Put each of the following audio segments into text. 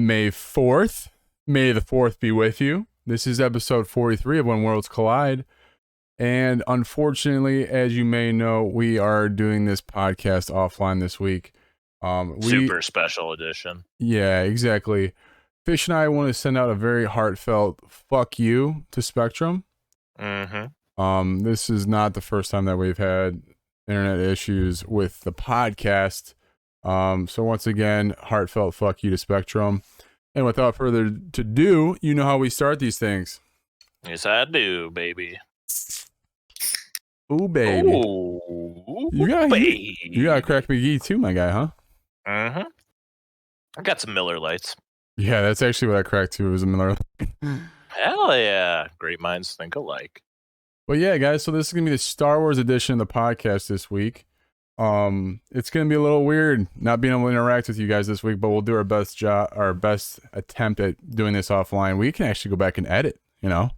May 4th. May the 4th be with you. This is episode 43 of When Worlds Collide. And unfortunately, as you may know, we are doing this podcast offline this week. Super special edition. Yeah, exactly. Fish and I want to send out a very heartfelt fuck you to Spectrum. Mm-hmm. This is not the first time that we've had internet issues with the podcast. So once again, heartfelt fuck you to Spectrum. And without further ado, you know how we start these things. Yes, I do, baby. Ooh, baby. Ooh, You got baby. Crack McGee too, my guy, huh? Mm-hmm. I got some Miller Lights. Yeah, that's actually what I cracked too, was a Miller. Hell yeah. Great minds think alike. But yeah, guys, so this is going to be the Star Wars edition of the podcast this week. It's going to be a little weird not being able to interact with you guys this week, but we'll do our best attempt at doing this offline. We can actually go back and edit, you know?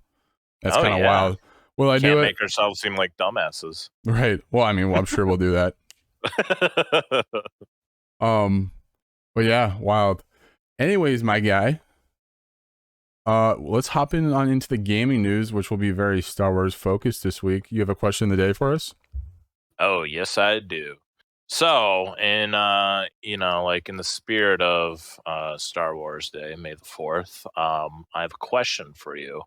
That's kind of wild. Will I do it? Can't make ourselves seem like dumbasses. Right. Well, I mean, I'm sure we'll do that. But yeah, wild. Anyways, my guy, let's hop into the gaming news, which will be very Star Wars focused this week. You have a question of the day for us? Oh, yes, I do. So, in in the spirit of Star Wars Day, May the 4th, I have a question for you.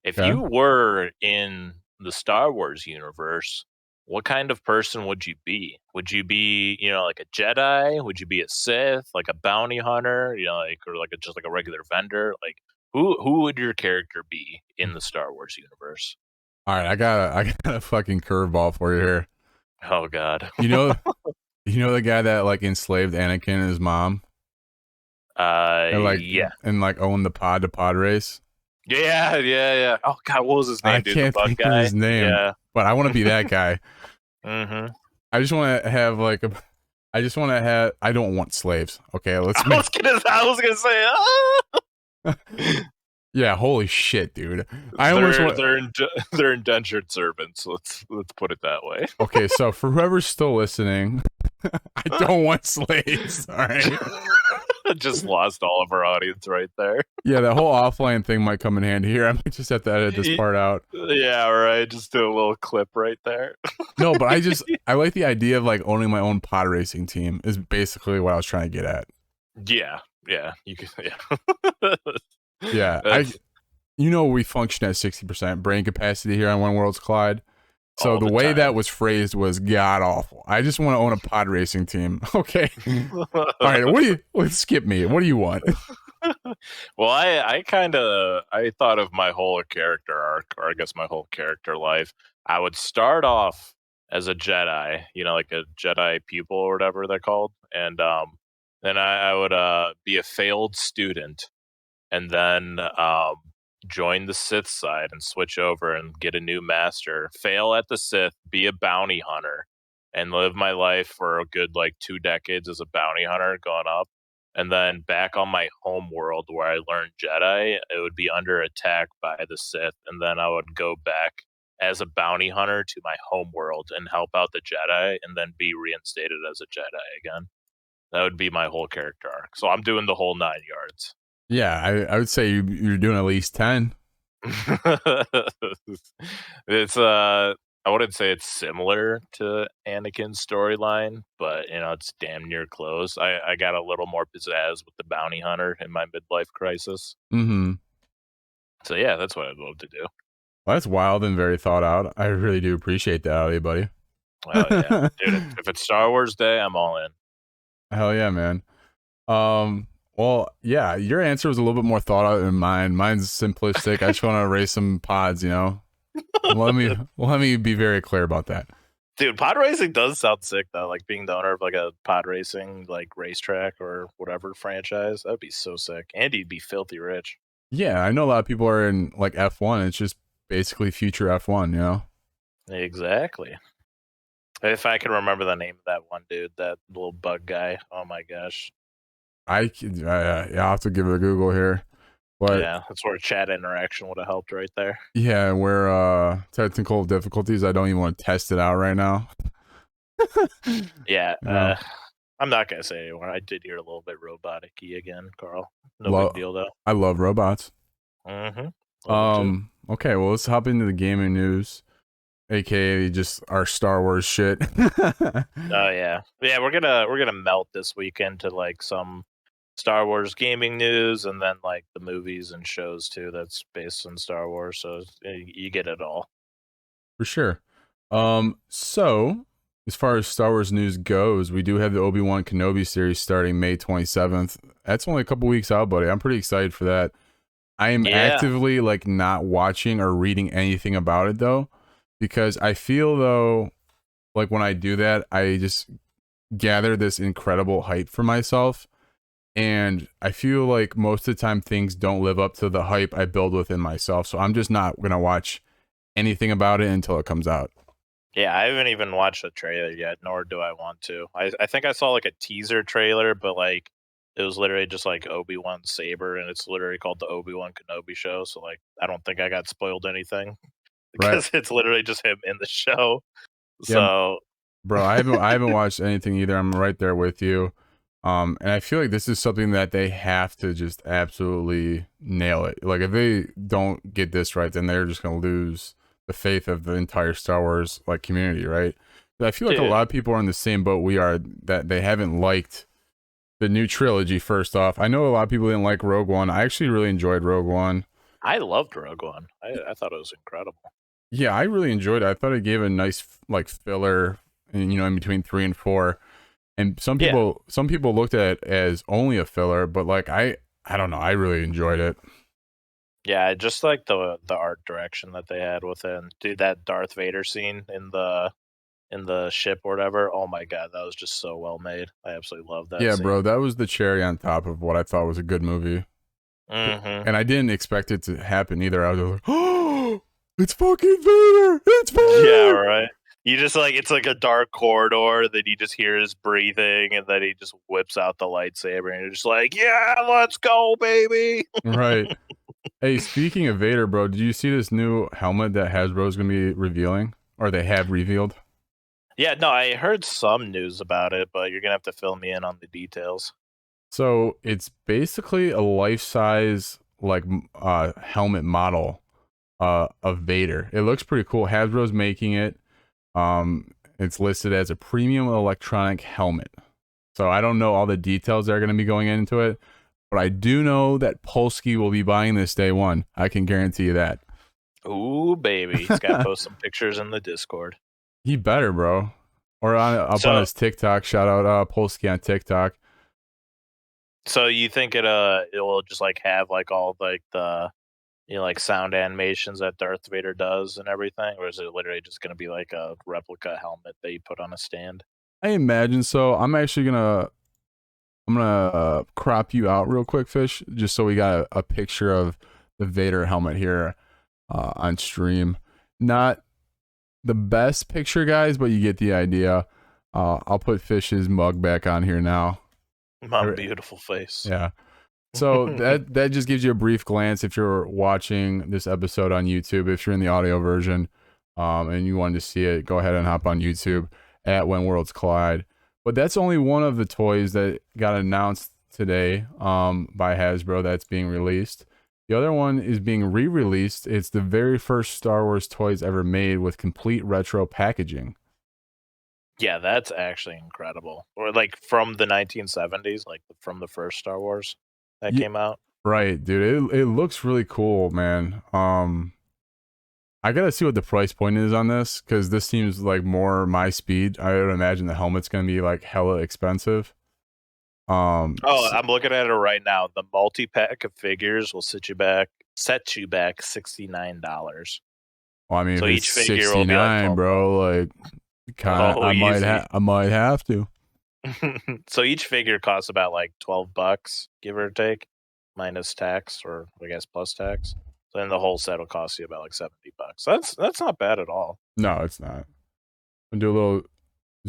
If you were in the Star Wars universe, what kind of person would you be? Would you be, like a Jedi? Would you be a Sith, like a bounty hunter, or just like a regular vendor? Like, who would your character be in the Star Wars universe? All right, I got a fucking curveball for you here. Oh God. You know the guy that like enslaved Anakin and his mom? Yeah. And like owned the pod to pod race? Yeah. Oh God, what was his name, dude? Can't the bug think guy? of his name. Yeah. But I want to be that guy. Mm-hmm. I just want to have I don't want slaves. Okay, I was gonna say yeah, holy shit, dude. They're indentured servants. Let's put it that way. Okay, so for whoever's still listening, I don't want slaves. All right. Just lost all of our audience right there. Yeah, that whole offline thing might come in handy here. I might just have to edit this part out. Yeah, right. Just do a little clip right there. No, but I like the idea of like owning my own pod racing team is basically what I was trying to get at. Yeah, you can. Yeah, we function at 60% brain capacity here on When Worlds Collide. So the way that was phrased was god awful. I just want to own a pod racing team. Okay. All right. Let's skip me. What do you want? Well, I thought of my whole character arc, or I guess my whole character life. I would start off as a Jedi, like a Jedi pupil or whatever they're called. And then I would be a failed student, and then join the Sith side and switch over and get a new master, fail at the Sith, be a bounty hunter, and live my life for a good 2 decades as a bounty hunter going up. And then back on my home world where I learned Jedi, it would be under attack by the Sith, and then I would go back as a bounty hunter to my home world and help out the Jedi, and then be reinstated as a Jedi again. That would be my whole character arc. So I'm doing the whole 9 yards. Yeah, I would say you're doing at least 10. It's I wouldn't say it's similar to Anakin's storyline, but it's damn near close. I got a little more pizzazz with the bounty hunter in my midlife crisis. Mm-hmm. So yeah, that's what I'd love to do. Well, that's wild and very thought out. I really do appreciate that out of you, buddy. Oh yeah, dude. If it's Star Wars Day, I'm all in. Hell yeah, man. Well, yeah, your answer was a little bit more thought out than mine. Mine's simplistic. I just want to race some pods, Let me be very clear about that. Dude, pod racing does sound sick though. Like being the owner of like a pod racing racetrack or whatever franchise. That'd be so sick. And you'd be filthy rich. Yeah, I know a lot of people are in like F1. It's just basically future F1, Exactly. If I can remember the name of that one dude, that little bug guy. Oh my gosh. I'll have to give it a Google here. But yeah, that's where chat interaction would have helped right there. Yeah, where technical difficulties, I don't even want to test it out right now. Yeah. I'm not gonna say anymore. I did hear a little bit robotic-y again, Carl. No big Lo- deal though. I love robots. Mm-hmm. Love it too. Okay, well, let's hop into the gaming news, aka just our Star Wars shit. Oh yeah, yeah. We're gonna melt this weekend to like some Star Wars gaming news, and then like the movies and shows too. That's based on Star Wars, so you get it all. For sure. So as far as Star Wars news goes, we do have the Obi-Wan Kenobi series starting May 27th. That's only a couple weeks out, buddy. I'm pretty excited for that. I am Yeah, actively like not watching or reading anything about it though, because I feel though like when I do that, I just gather this incredible hype for myself. And I feel like most of the time things don't live up to the hype I build within myself. So I'm just not gonna watch anything about it until it comes out. yeah. I haven't even watched the trailer yet, nor do I want to. I think I saw like a teaser trailer, but like it was literally just like Obi-Wan saber, and it's literally called the Obi-Wan Kenobi show. So like, I don't think I got spoiled anything Right. because it's literally just him in the show. Yeah, So bro, I haven't watched anything either. I'm right there with you. And I feel like this is something that they have to just absolutely nail it. Like if they don't get this right, then they're just gonna lose the faith of the entire Star Wars like community, right? But I feel like a dude, lot of people are in the same boat we are, that they haven't liked the new trilogy. First off, I know a lot of people didn't like Rogue One. I actually really enjoyed Rogue One. I loved Rogue One. I thought it was incredible. Yeah, I really enjoyed it. I thought it gave a nice like filler, and in between 3 and 4. And Yeah, some people looked at it as only a filler, but like I don't know, I really enjoyed it. yeah. I just like the art direction that they had with it. And dude, that Darth Vader scene in the ship or whatever. Oh my god, that was just so well made. I absolutely love that Yeah, scene. bro, that was the cherry on top of what I thought was a good movie. Mm-hmm. And I didn't expect it to happen either. I was like, "Oh, it's fucking Vader. It's Yeah, Vader." right. You just like it's like a dark corridor, then you just hear his breathing, and then he just whips out the lightsaber, and you're just like, "Yeah, let's go, baby!" Right. Hey, speaking of Vader, bro, did you see this new helmet that Hasbro's going to be revealing, or they have revealed? Yeah, no, I heard some news about it, but you're gonna have to fill me in on the details. So, it's basically a life-size like helmet model of Vader. It looks pretty cool. Hasbro's making it. It's listed as a premium electronic helmet. So I don't know all the details that are going to be going into it, but I do know that Polsky will be buying this day one. I can guarantee you that. Ooh, baby, he's got to post some pictures in the Discord. He better, bro. Or up on So, his TikTok. Shout out Polsky on TikTok. so you think it will just like have like all like the like sound animations that Darth Vader does and everything, or is it literally just gonna be like a replica helmet that you put on a stand? I imagine so. I'm gonna crop you out real quick, Fish, just so we got a picture of the Vader helmet here on stream. Not the best picture, guys, but you get the idea. I'll put Fish's mug back on here now. My beautiful face. Yeah. So that just gives you a brief glance if you're watching this episode on YouTube. If you're in the audio version, and you wanted to see it, go ahead and hop on YouTube at When Worlds Collide. But that's only one of the toys that got announced today by Hasbro that's being released. The other one is being re-released. It's the very first Star Wars toys ever made with complete retro packaging. Yeah, that's actually incredible. Or like from the 1970s, like from the first Star Wars that Yeah, came out. right, dude. It looks really cool, man. I gotta see what the price point is on this because this seems like more my speed. I would imagine the helmet's gonna be like hella expensive. Oh, I'm looking at it right now. The multi-pack of figures will set you back $69. Well, I mean, if So it's each figure will be like 69, 12 bro, like, kind of, Oh, easy. I might have to. So each figure costs about like $12, give or take, minus tax, or I guess plus tax. So then the whole set will cost you about like $70. That's not bad at all. No, it's not. I'll do a little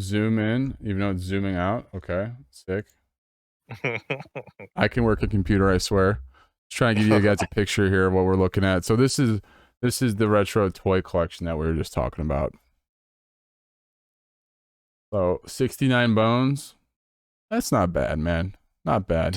zoom in, even though it's zooming out. Okay, sick. I can work a computer, I swear. Just trying to give you guys a picture here of what we're looking at. So this is the retro toy collection that we were just talking about. So 69 bones. That's not bad, man. Not bad.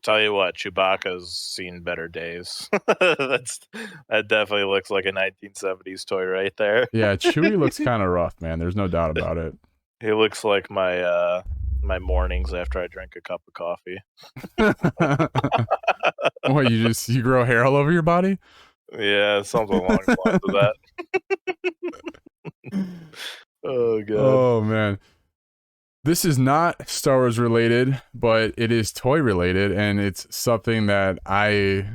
Tell you what, Chewbacca's seen better days. That definitely looks like a 1970s toy right there. Yeah, Chewie looks kind of rough, man. There's no doubt about it. He looks like my mornings after I drink a cup of coffee. What, you grow hair all over your body? Yeah, something along the lines of that. Oh god. Oh man. This is not Star Wars related, but it is toy related, and it's something that I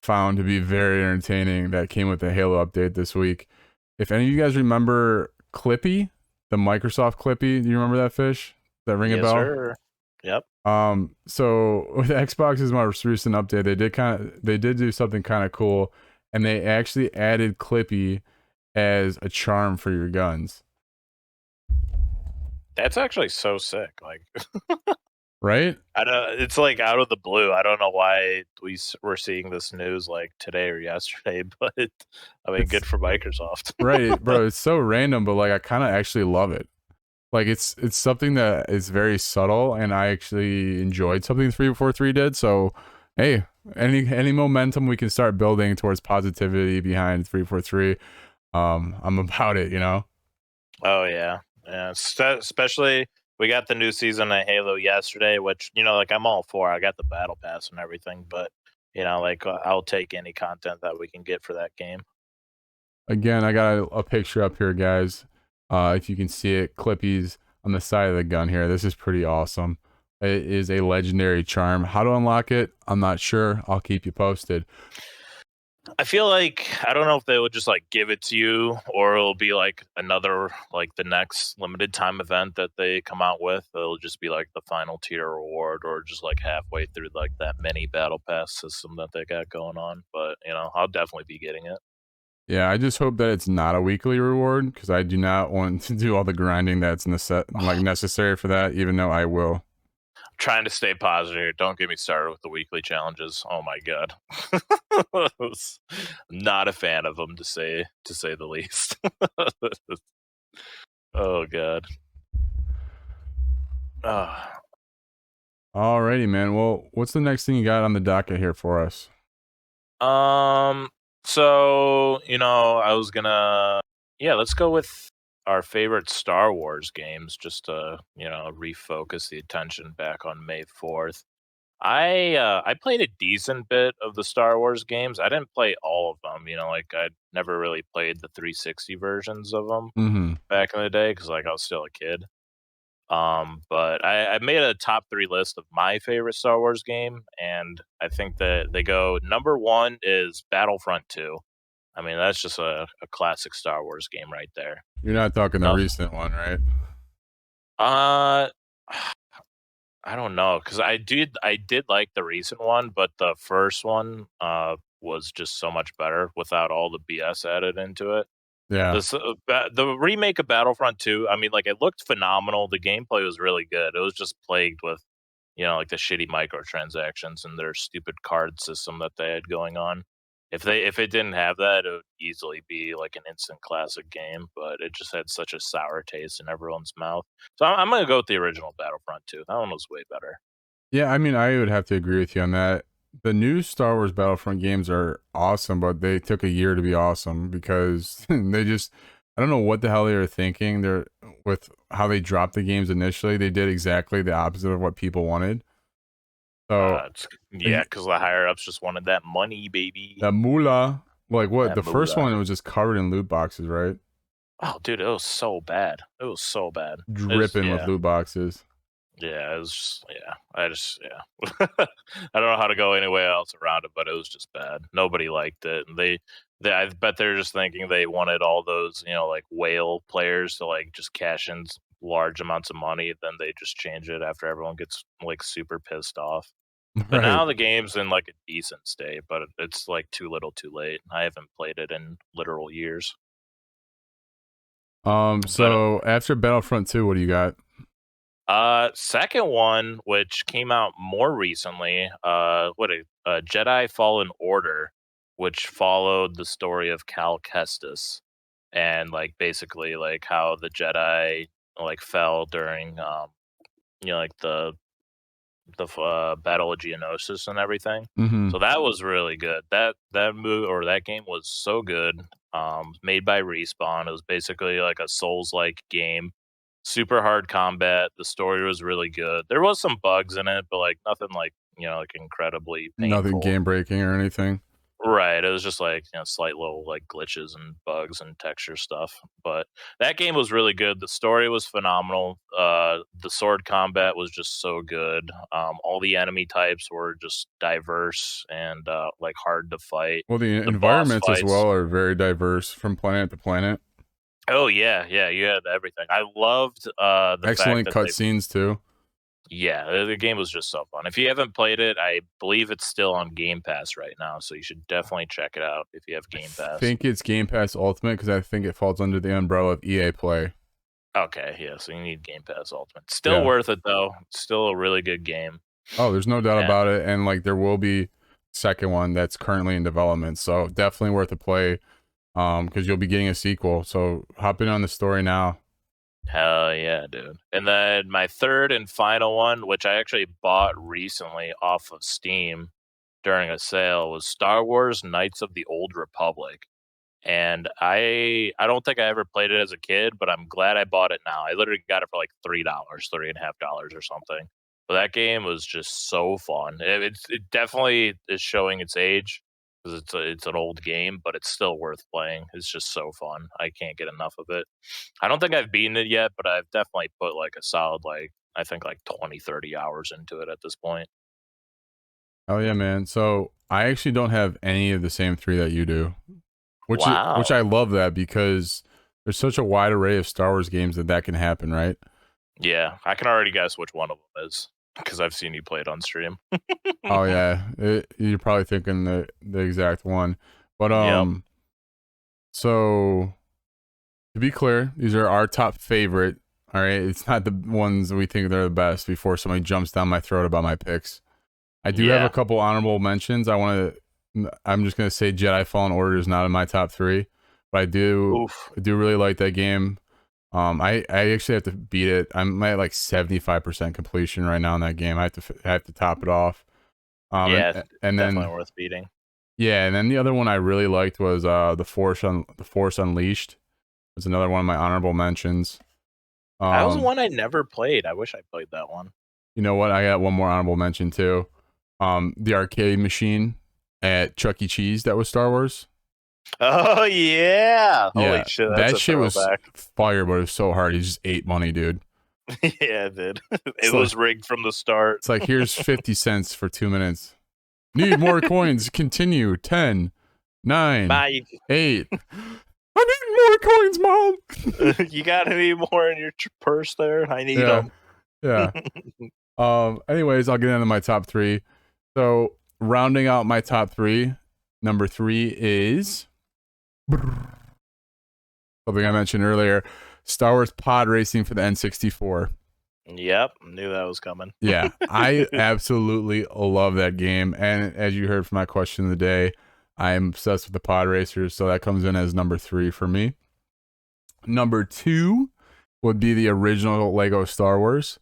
found to be very entertaining that came with the Halo update this week. If any of you guys remember Clippy, the Microsoft Clippy, do you remember that fish? That ring a bell? Sir. Yep. So with Xbox's most recent update, they did do something kind of cool, and they actually added Clippy as a charm for your guns. That's actually so sick. Like, right? I don't. It's like out of the blue. I don't know why we're seeing this news like today or yesterday, but I mean, good for Microsoft. Right, bro. It's so random, but like I kind of actually love it. Like it's something that is very subtle, and I actually enjoyed something 343 did. So, hey, any momentum we can start building towards positivity behind 343, I'm about it. You know. Oh yeah. Especially we got the new season of Halo yesterday, which like I'm all for. I got the battle pass and everything, but like I'll take any content that we can get for that game. Again, I got a picture up here, guys. If you can see it, Clippy's on the side of the gun here. This is pretty awesome. It is a legendary charm. How to unlock it, I'm not sure. I'll keep you posted. I feel like I don't know if they would just like give it to you, or it'll be like another like the next limited time event that they come out with. It'll just be like the final tier reward, or just like halfway through like that mini battle pass system that they got going on. But I'll definitely be getting it. Yeah, I just hope that it's not a weekly reward, because I do not want to do all the grinding that's necessary for that, even though I will. Trying to stay positive. Don't get me started with the weekly challenges. Oh my god, not a fan of them to say the least. Oh god. Alrighty, man. Well, what's the next thing you got on the docket here for us? So I was gonna, let's go with our favorite Star Wars games, just to refocus the attention back on May 4th. I played a decent bit of the Star Wars games. I didn't play all of them. Like I never really played the 360 versions of them Mm-hmm. back in the day because like I was still a kid. But I made a top 3 list of my favorite Star Wars game, and I think that they go number 1 is Battlefront 2. I mean, that's just a classic Star Wars game right there. You're not talking the No, recent one, right? uh, I don't know because I did like the recent one, but the first one was just so much better without all the BS added into it. Yeah. The remake of Battlefront 2, I mean, like it looked phenomenal. The gameplay was really good. It was just plagued with, like the shitty microtransactions and their stupid card system that they had going on. If it didn't have that, it would easily be like an instant classic game. But it just had such a sour taste in everyone's mouth. So I'm gonna go with the original Battlefront 2. That one was way better. Yeah, I mean, I would have to agree with you on that. The new Star Wars Battlefront games are awesome, but they took a year to be awesome because I don't know what the hell they were thinking. They're with how they dropped the games initially. They did exactly the opposite of what people wanted. So, Because the higher ups just wanted that money, baby. the moolah, like what? That The first moolah. one, it was just covered in loot boxes, right? Oh, dude, it was so bad. It was so bad. Dripping with loot boxes. Yeah, it was just, yeah. I don't know how to go anywhere else around it, but it was just bad. Nobody liked it. And I bet they're just thinking they wanted all those, like whale players to like just cash in large amounts of money. Then they just change it after everyone gets like super pissed off. But Right. now the game's in like a decent state, but it's like too little too late. I haven't played it in literal years. So after Battlefront 2, what do you got? Second one, which came out more recently, Jedi Fallen Order, which followed the story of Cal Kestis, and like basically like how the Jedi like fell during like the the Battle of Geonosis and everything. Mm-hmm. So that was really good. That movie or that game was so good. Made by Respawn. It was basically like a Souls-like game. Super hard combat. The story was really good. There was some bugs in it, but like nothing like like incredibly Nothing painful. game breaking or anything. Right, it was just like, slight little like glitches and bugs and texture stuff. But that game was really good. The story was phenomenal. The sword combat was just so good. All the enemy types were just diverse and like hard to fight. Well, the The boss environments as fights. well are very diverse from planet to planet. Oh yeah, yeah, you had everything. I loved the fact Excellent that they cutscenes too. yeah, the game was just so fun. If you haven't played it, I believe it's still on Game Pass right now, so you should definitely check it out if you have I Game Pass. think it's Game Pass Ultimate because I think it falls under the umbrella of EA Play. Okay, yeah, so you need Game Pass Ultimate. Still Yeah. worth it though. Still a really good game. Oh, there's no doubt And about it. And like there will be second one that's currently in development. So definitely worth a play. Because you'll be getting a sequel. So hop in on the story now. hell yeah, dude. And then my third and final one, which I actually bought recently off of Steam during a sale, was Star Wars Knights of the Old Republic. And I don't think I ever played it as a kid, but I'm glad I bought it now. I literally got it for like $3, $3.50 or something. But that game was just so fun. It definitely is showing its age because it's an old game, but it's still worth playing. It's just so fun. I can't get enough of it. I don't think I've beaten it yet, but I've definitely put like a solid like I think like 20, 30 hours into it at this point. Oh yeah, man. So I actually don't have any of the same three that you do. Which Wow. I love that because there's such a wide array of Star Wars games that can happen, right? Yeah, I can already guess which one of them is because I've seen you play it on stream. Oh yeah, you're probably thinking the exact one, but Yep. so to be clear, these are our top favorite. All right, it's not the ones we think they're the best. Before somebody jumps down my throat about my picks, I do have a Yeah. couple honorable mentions. I'm just gonna say Jedi Fallen Order is not in my top three, but Oof. I do really like that game. I actually have to beat it. I'm at like 75% completion right now in that game. I have to top it off. Yeah, And definitely then worth beating. yeah, and then the other one I really liked was the Force Unleashed. Was another one of my honorable mentions. That was Um, one I never played. I wish I played that one. you know what? I got one more honorable mention too. The arcade machine at Chuck E. Cheese that was Star Wars. Oh yeah! Holy Yeah, shit, that's that a shit was throwback. fire, but it was so hard. He just ate money, dude. Yeah, it did. It's It like was rigged from the start. it's like here's 50 cents for 2 minutes. Need more coins. Continue. 10, 9, Bye. 8. I need more coins, mom. You got any more in your purse there? I need Yeah, them. yeah. Anyways, I'll get into my top three. So rounding out my top three, number 3 is something I mentioned earlier, Star Wars Pod Racing for the N64. Yep, knew that was coming. Yeah, I absolutely love that game. And as you heard from my question of the day, I'm obsessed with the pod racers. So that comes in as number 3 for me. Number 2 would be the original Lego Star Wars.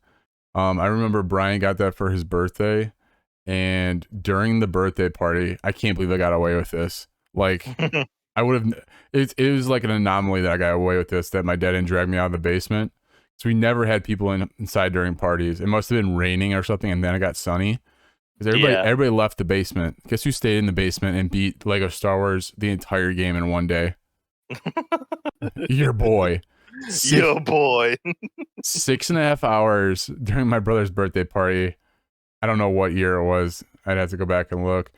I remember Brian got that for his birthday. And during the birthday party, I can't believe I got away with this. Like, I would have, it was like an anomaly that I got away with this, that my dad didn't drag me out of the basement. So we never had people inside during parties. It must have been raining or something, and then it got sunny. Because Yeah. everybody left the basement. Guess who stayed in the basement and beat Lego Star Wars the entire game in one day? Your boy. Yo, boy. 6.5 hours during my brother's birthday party. I don't know what year it was. I'd have to go back and look.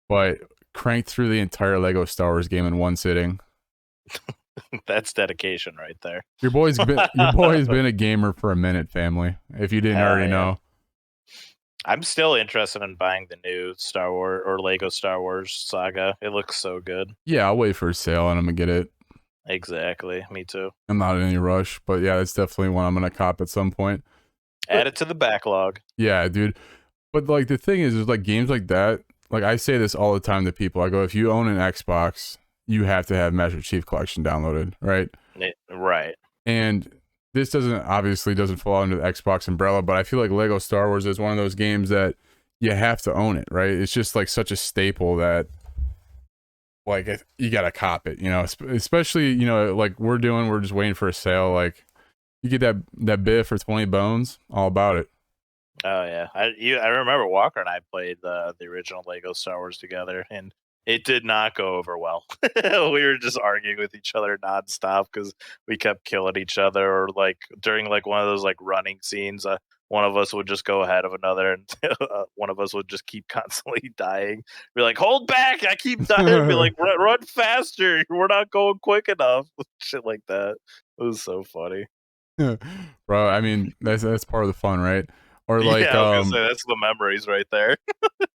But cranked through the entire Lego Star Wars game in one sitting. That's dedication right there. Your boy's been a gamer for a minute, family. If you didn't Hell already yeah. know. I'm still interested in buying the new Star Wars or Lego Star Wars saga. It looks so good. Yeah, I'll wait for a sale and I'm gonna get it. Exactly. Me too. I'm not in any rush, but yeah, it's definitely one I'm gonna cop at some point. Add it to the backlog. Yeah, dude. But like the thing is like games like that. Like I say this all the time to people. I go, if you own an Xbox, you have to have Master Chief Collection downloaded, right? Right. And this doesn't fall under the Xbox umbrella, but I feel like Lego Star Wars is one of those games that you have to own it, right? It's just like such a staple that like you gotta cop it, especially like we're just waiting for a sale. Like you get that bit for 20 bones, all about it. Oh yeah, I remember Walker and I played the original Lego Star Wars together, and it did not go over well. We were just arguing with each other nonstop because we kept killing each other, or like during like one of those like running scenes, one of us would just go ahead of another, and one of us would just keep constantly dying. Be like, "Hold back! I keep dying." Be like, "Run faster! We're not going quick enough." Shit like that. It was so funny. Bro, I mean that's part of the fun, right? Or like yeah, I was gonna say that's the memories right there.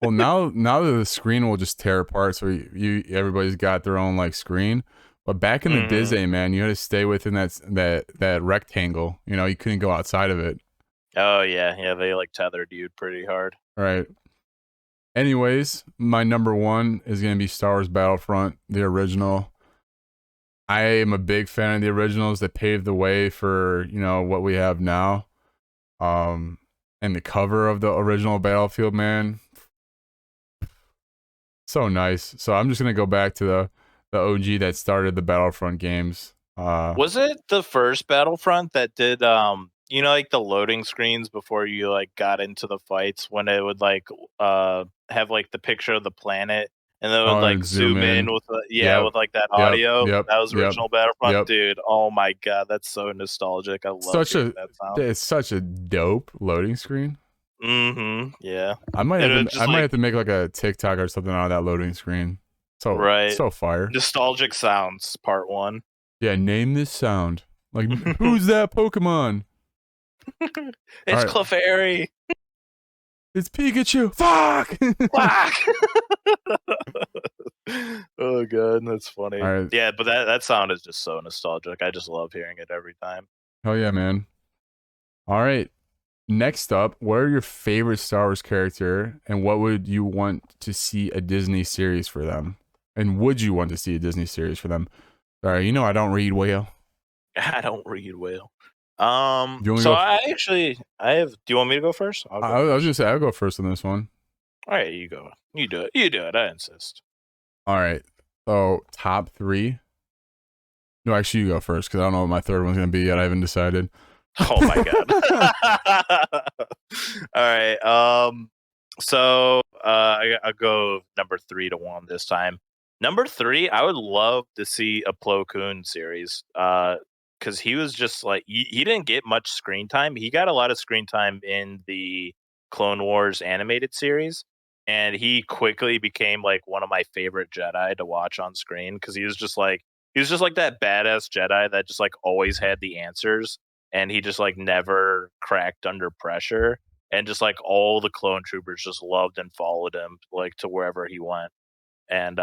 well, now that the screen will just tear apart, so everybody's got their own like screen. But back in the Disney, man, you had to stay within that rectangle. You couldn't go outside of it. Oh yeah, they like tethered you pretty hard. Right. Anyways, my number one is gonna be Star Wars Battlefront, the original. I am a big fan of the originals that paved the way for what we have now. And the cover of the original Battlefield, man, so nice. So I'm just gonna go back to the OG that started the Battlefront games. Was it the first Battlefront that did like the loading screens before you like got into the fights, when it would like have like the picture of the planet and then it would like zoom in with with like that audio? Yep. That was original Battlefront, Yep. Dude. Oh my god, that's so nostalgic. I love that sound. It's such a dope loading screen. Yeah. I might have to make like a TikTok or something out of that loading screen. So fire. Nostalgic sounds part 1. Yeah, name this sound. Like who's that Pokemon? It's Clefairy. It's Pikachu. Fuck. Fuck. Oh god, that's funny. Right. Yeah, but that sound is just so nostalgic. I just love hearing it every time. Hell yeah, man. All right. Next up, what are your favorite Star Wars character, and what would you want to see a Disney series for them? And would you want to see a Disney series for them? Sorry, I don't read well. I don't read well. I have. Do you want me to go first? I was just say I'll go first on this one. All right, you go. You do it. You do it. I insist. All right. So top 3. No, actually, you go first because I don't know what my third one's gonna be yet. I haven't decided. Oh my god. All right. So I'll go number 3 to 1 this time. Number 3, I would love to see a Plo Koon series. Because he was just like he didn't get much screen time. He got a lot of screen time in the Clone Wars animated series, and he quickly became like one of my favorite Jedi to watch on screen, because he was just like that badass Jedi that just like always had the answers, and he just like never cracked under pressure, and just like all the clone troopers just loved and followed him like to wherever he went. And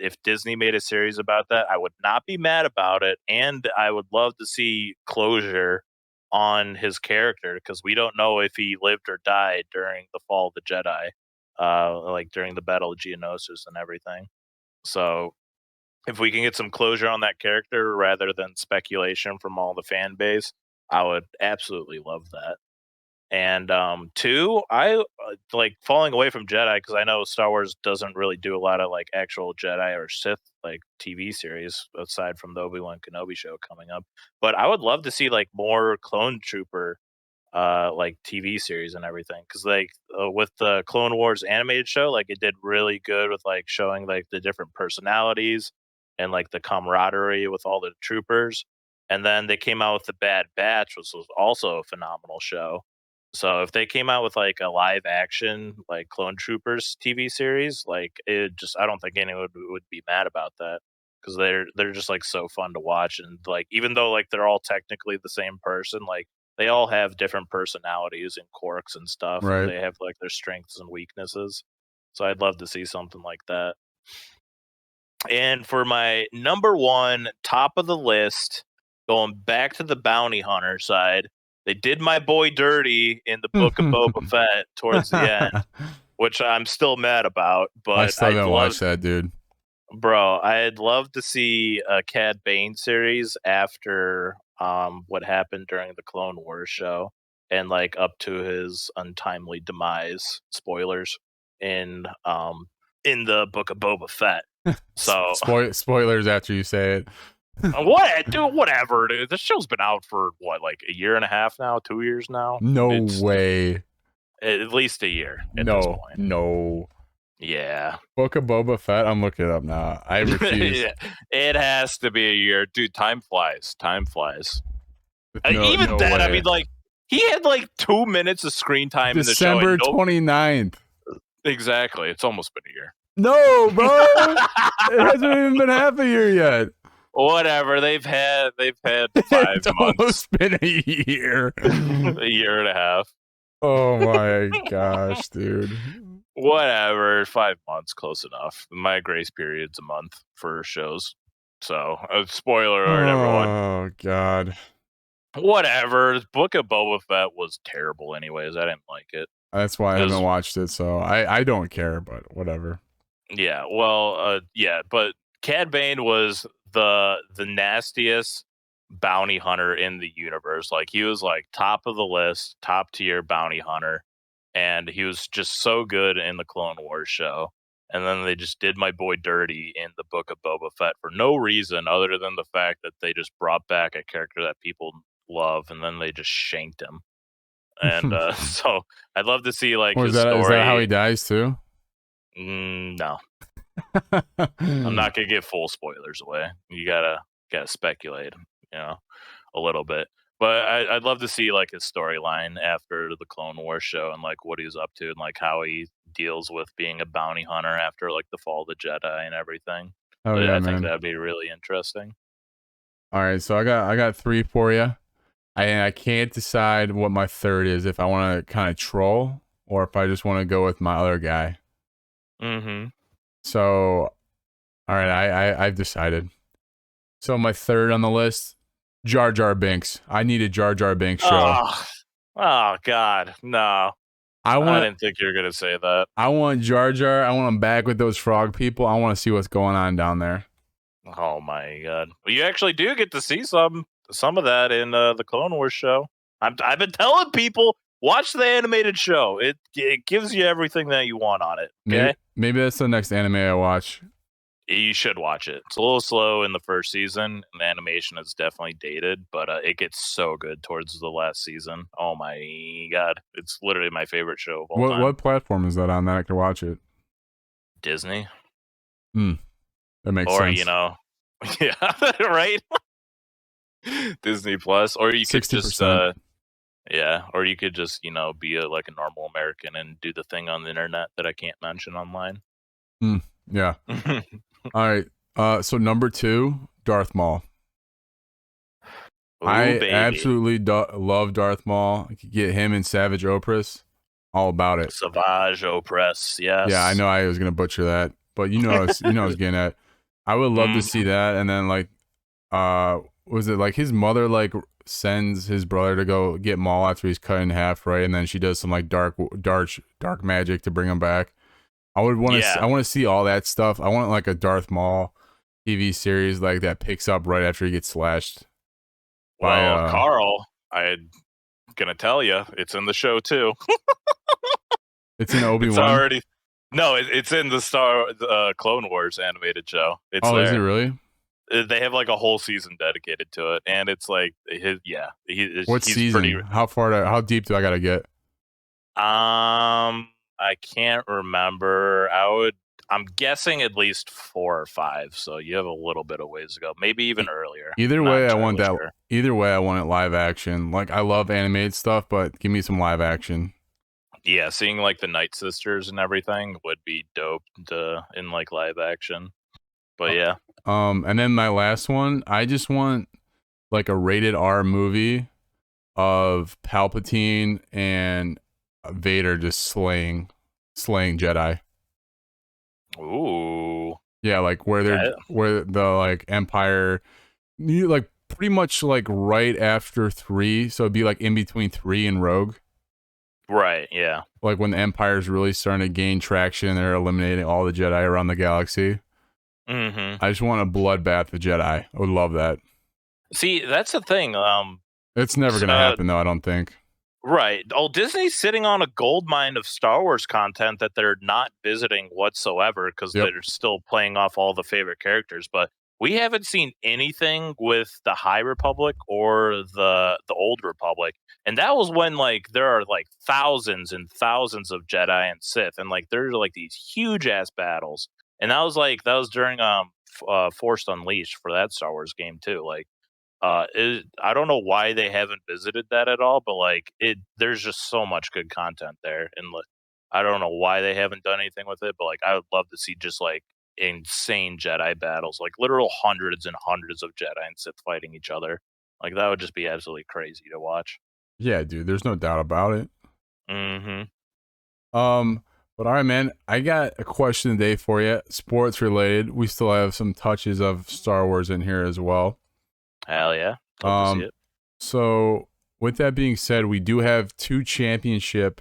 if Disney made a series about that, I would not be mad about it. And I would love to see closure on his character, because we don't know if he lived or died during the fall of the Jedi, like during the Battle of Geonosis and everything. So if we can get some closure on that character rather than speculation from all the fan base, I would absolutely love that. And 2, I like falling away from Jedi, because I know Star Wars doesn't really do a lot of like actual Jedi or Sith like TV series aside from the Obi-Wan Kenobi show coming up. But I would love to see like more Clone Trooper like TV series and everything, because like with the Clone Wars animated show, like it did really good with like showing like the different personalities and like the camaraderie with all the troopers. And then they came out with the Bad Batch, which was also a phenomenal show. So if they came out with like a live action like Clone Troopers TV series, like it just, I don't think anyone would be mad about that, because they're just like so fun to watch. And like even though like they're all technically the same person, like they all have different personalities and quirks and stuff, Right. and they have like their strengths and weaknesses. So I'd love to see something like that. And for my number 1, top of the list, going back to the bounty hunter side, they did my boy dirty in the Book of Boba Fett towards the end, which I'm still mad about. But I still haven't watched that, dude. Bro, I'd love to see a Cad Bane series after what happened during the Clone Wars show and like up to his untimely demise. Spoilers in the Book of Boba Fett. So spoilers after you say it. what, dude? Whatever, dude. This show's been out for what, like a year and a half now, 2 years now. No way. At least a year at this point. No. Yeah. Book of Boba Fett. I'm looking it up now. I refuse. Yeah, it has to be a year, dude. Time flies. Time flies. No then, way. I mean, like he had like 2 minutes of screen time December in the show. 29th. Exactly. It's almost been a year. No, bro. It hasn't even been half a year yet. Whatever. They've had 5 It's months. almost been a year. A year and a half. Oh my gosh, dude. Whatever. 5 months, close enough. My grace period's a month for shows. So, spoiler alert, everyone. Oh god. Whatever. Book of Boba Fett was terrible anyways. I didn't like it. That's why I haven't watched it, so I don't care, but whatever. Yeah, well, but Cad Bane was the nastiest bounty hunter in the universe. Like, he was like top of the list, top tier bounty hunter, and he was just so good in the Clone Wars show. And then they just did my boy dirty in the Book of Boba Fett for no reason other than the fact that they just brought back a character that people love, and then they just shanked him. And so I'd love to see like his story. Is that how he dies too? No. I'm not gonna give full spoilers away. You gotta speculate, a little bit. But I'd love to see like his storyline after the Clone Wars show and like what he's up to and like how he deals with being a bounty hunter after like the fall of the Jedi and everything. Oh yeah, I think that'd be really interesting. All right, so I got 3 for you. I can't decide what my third is, if I want to kind of troll or if I just want to go with my other guy. Mm-hmm. So, all right, I've decided. So my third on the list, Jar Jar Binks. I need a Jar Jar Binks show. Oh God, no. I didn't think you were going to say that. I want Jar Jar. I want him back with those frog people. I want to see what's going on down there. Oh my God. Well, you actually do get to see some of that in the Clone Wars show. I've been telling people, watch the animated show. It gives you everything that you want on it. Okay? Maybe that's the next anime I watch. You should watch it. It's a little slow in the first season, and the animation is definitely dated, but it gets so good towards the last season. Oh my God. It's literally my favorite show of all time. What platform is that on that I can watch it? Disney. That makes sense. Or, yeah, right? Disney Plus, or you could 60%. just or you could just be like a normal American and do the thing on the internet that I can't mention online. Yeah. All right, so number 2, Darth Maul. Ooh, I baby. absolutely love Darth Maul. I could get him and Savage Opress, all about it. Savage Opress, yes. Yeah, I know I was gonna butcher that, but I was getting at. I would love to see that, and then like was it like his mother like sends his brother to go get Maul after he's cut in half, right? And then she does some like dark magic to bring him back. I would want to. I want to see all that stuff. I want like a Darth Maul TV series like that picks up right after he gets slashed. Well, Carl, I'm gonna tell you, it's in the show too. It's in Obi-Wan. It's already. No, it's in the Clone Wars animated show. It's there. Is it really? They have like a whole season dedicated to it, and it's like What season? How deep do I gotta get? I can't remember. I'm guessing at least 4 or 5. So you have a little bit of ways to go. Maybe even earlier. Either way, I want that. Either way, I want it live action. Like I love animated stuff, but give me some live action. Yeah, seeing like the Night Sisters and everything would be dope in like live action. But yeah. And then my last one, I just want like a rated R movie of Palpatine and Vader just slaying Jedi. Ooh. Yeah, like where the like Empire, like pretty much like right after 3, so it'd be like in between 3 and Rogue. Right, yeah. Like when the Empire's really starting to gain traction, they're eliminating all the Jedi around the galaxy. Mm-hmm. I just want a bloodbath of Jedi. I would love that. See, that's the thing. It's never gonna happen though, I don't think. Right. Oh, Disney's sitting on a gold mine of Star Wars content that they're not visiting whatsoever because Yep. they're still playing off all the favorite characters. But we haven't seen anything with the High Republic or the Old Republic, and that was when like there are like thousands and thousands of Jedi and Sith, and like there's like these huge ass battles, and that was during Force Unleashed for that Star Wars game too. Like I don't know why they haven't visited that at all, but like there's just so much good content there, and like, I don't know why they haven't done anything with it, but like I would love to see just like insane Jedi battles, like literal hundreds and hundreds of Jedi and Sith fighting each other. Like that would just be absolutely crazy to watch. Yeah, dude, there's no doubt about it. Mm-hmm. But all right, man, I got a question today for you, sports related. We still have some touches of Star Wars in here as well. Hell yeah, love to see it. So with that being said, we do have 2 championship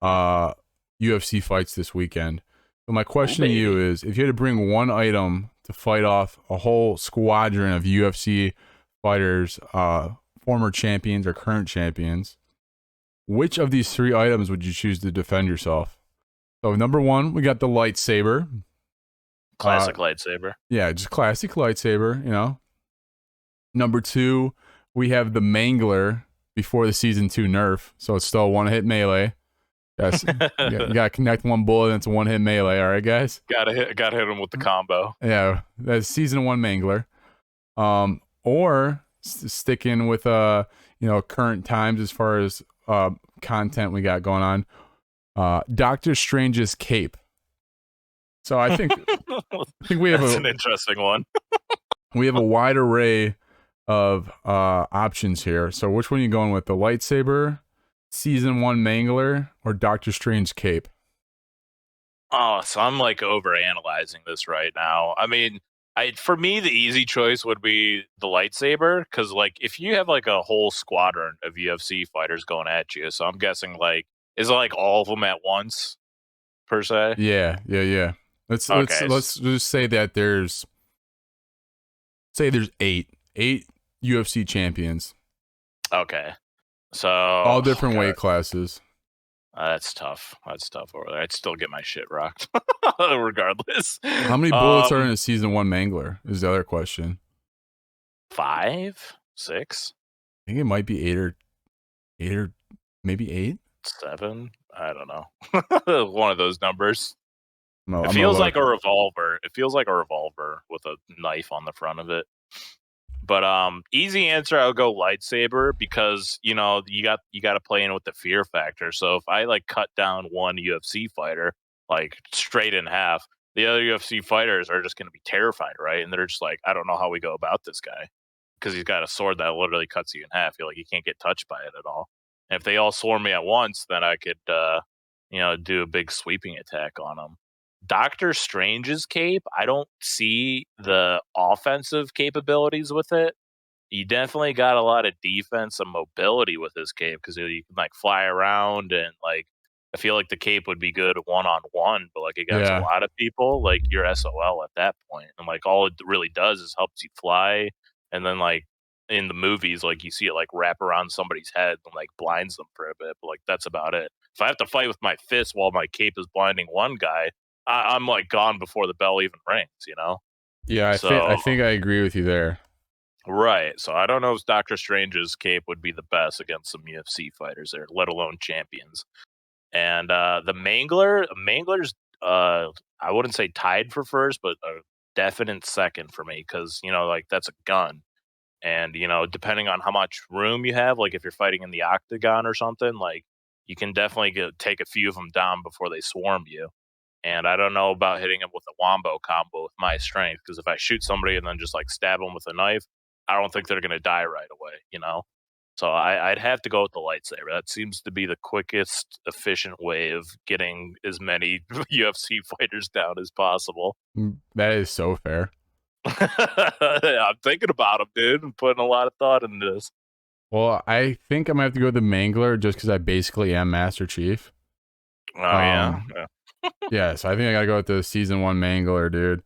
UFC fights this weekend. So my question to you is, if you had to bring one item to fight off a whole squadron of UFC fighters, former champions or current champions, which of these 3 items would you choose to defend yourself? So number 1, we got the lightsaber. Classic lightsaber. Yeah, just classic lightsaber, you know. Number 2, we have the Mangler before the season 2 nerf, so it's still a one-hit melee. Yes, you gotta connect one bullet and it's a one-hit melee. All right, guys. Gotta hit him with the combo. Yeah, that's season 1 Mangler. Or sticking with current times as far as content we got going on. Doctor Strange's cape. So I think we have an interesting one. We have a wide array of options here. So which one are you going with? The lightsaber, season 1 Mangler, or Doctor Strange cape? Oh, so I'm like overanalyzing this right now. I mean, for me the easy choice would be the lightsaber, because like if you have like a whole squadron of UFC fighters going at you, so I'm guessing like is it like all of them at once per se? Yeah. Let's just say that there's 8 UFC champions. Okay. So all different weight classes. That's tough. That's tough over there. I'd still get my shit rocked regardless. How many bullets are in a season 1 Mangler is the other question. 5, 6? I think it might be 8 or maybe 8? 7? I don't know. One of those numbers. No, it feels like a revolver. It feels like a revolver with a knife on the front of it. But easy answer, I'll go lightsaber, because you know you got to play in with the fear factor. So if I like cut down one UFC fighter like straight in half, the other UFC fighters are just going to be terrified, right? And they're just like, I don't know how we go about this guy, because he's got a sword that literally cuts you in half. You're like, you can't get touched by it at all. And if they all swarm me at once, then I could do a big sweeping attack on them. Doctor Strange's cape, I don't see the offensive capabilities with it. You definitely got a lot of defense and mobility with his cape, because you can like fly around, and like I feel like the cape would be good one-on-one, but like against a lot of people, like you're SOL at that point. And like all it really does is helps you fly, and then like in the movies, like you see it like wrap around somebody's head and like blinds them for a bit, but like that's about it. If I have to fight with my fist while my cape is blinding one guy, I'm like gone before the bell even rings, you know? Yeah, I think I agree with you there. Right. So I don't know if Doctor Strange's cape would be the best against some UFC fighters there, let alone champions. And the Mangler's I wouldn't say tied for first, but a definite second for me, because like that's a gun. And depending on how much room you have, like if you're fighting in the octagon or something, like you can definitely take a few of them down before they swarm you. And I don't know about hitting him with a wombo combo with my strength, because if I shoot somebody and then just like stab them with a knife, I don't think they're going to die right away, So I'd have to go with the lightsaber. That seems to be the quickest, efficient way of getting as many UFC fighters down as possible. That is so fair. I'm thinking about him, dude. I'm putting a lot of thought into this. Well, I think I might have to go with the Mangler, just because I basically am Master Chief. Oh, yeah. Yeah, so I think I gotta go with the season 1 Mangler, dude.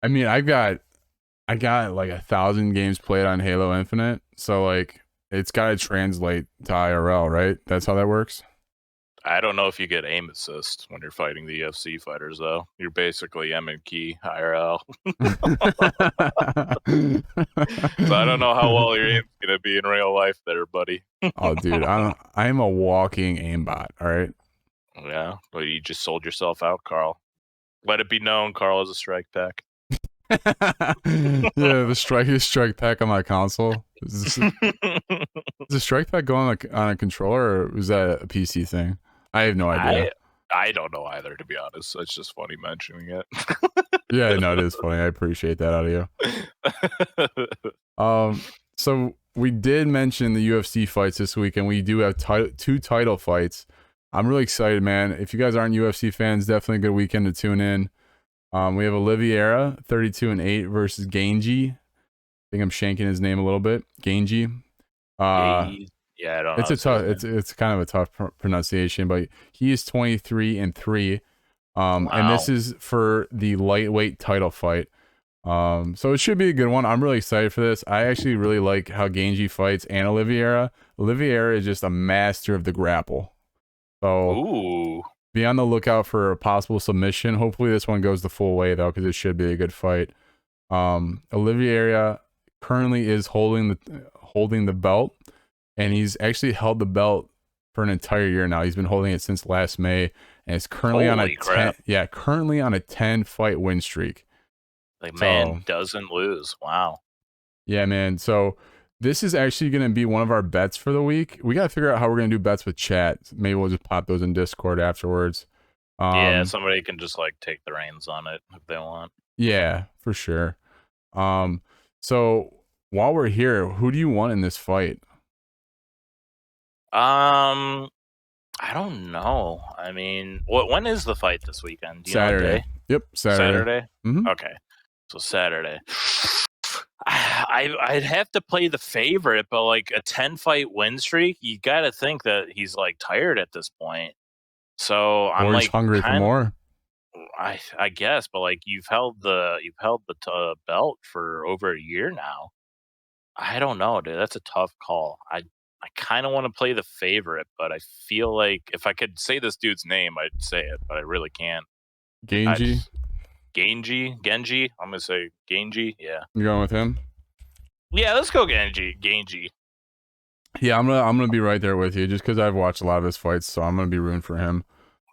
I mean, I've got I got like 1,000 games played on Halo Infinite, so like it's got to translate to IRL, right? That's how that works. I don't know if you get aim assist when you're fighting the UFC fighters, though. You're basically M and Key IRL. So I don't know how well your aim's gonna be in real life, there, buddy. Oh, dude, I'm a walking aimbot. All right. Yeah, but you just sold yourself out, Carl. Let it be known, Carl is a strike pack. Yeah, the strike pack on my console. Does the strike pack go on a controller, or is that a PC thing? I have no idea. I don't know either, to be honest. It's just funny mentioning it. Yeah, no, it is funny. I appreciate that out of you. So we did mention the UFC fights this week, and we do have two title fights. I'm really excited, man. If you guys aren't UFC fans, definitely a good weekend to tune in. We have Oliveira, 32-8 versus Ganji. I think I'm shanking his name a little bit. Ganji. Yeah, I don't know. It's kind of a tough pronunciation, but he is 23-3. Wow. And this is for the lightweight title fight. So it should be a good one. I'm really excited for this. I actually really like how Ganji fights and Oliveira. Oliveira is just a master of the grapple. So be on the lookout for a possible submission. Hopefully this one goes the full way though, because it should be a good fight. Oliveira currently is holding the belt, and he's actually held the belt for an entire year now. He's been holding it since last May, and it's currently currently on a 10 fight win streak. Like, man doesn't lose. Wow. Yeah, man. So this is actually going to be one of our bets for the week. We got to figure out how we're going to do bets with chat. Maybe we'll just pop those in Discord afterwards. Yeah, somebody can just like take the reins on it if they want. Yeah, for sure. So while we're here, who do you want in this fight? I don't know. I mean, when is the fight this weekend? Do you Saturday. know what day? Yep, Saturday. Mm-hmm. Okay, so Saturday. I'd have to play the favorite, but like a 10 fight win streak, you got to think that he's like tired at this point. So I'm like hungry for more. I guess, but like you've held the belt for over a year now. I don't know, dude. That's a tough call. I kind of want to play the favorite, but I feel like if I could say this dude's name, I'd say it, but I really can't. Genji. I'm gonna say Genji. Yeah. You going with him? Yeah, let's go Genji. Yeah, I'm gonna be right there with you, just because I've watched a lot of his fights, so I'm gonna be rooting for him.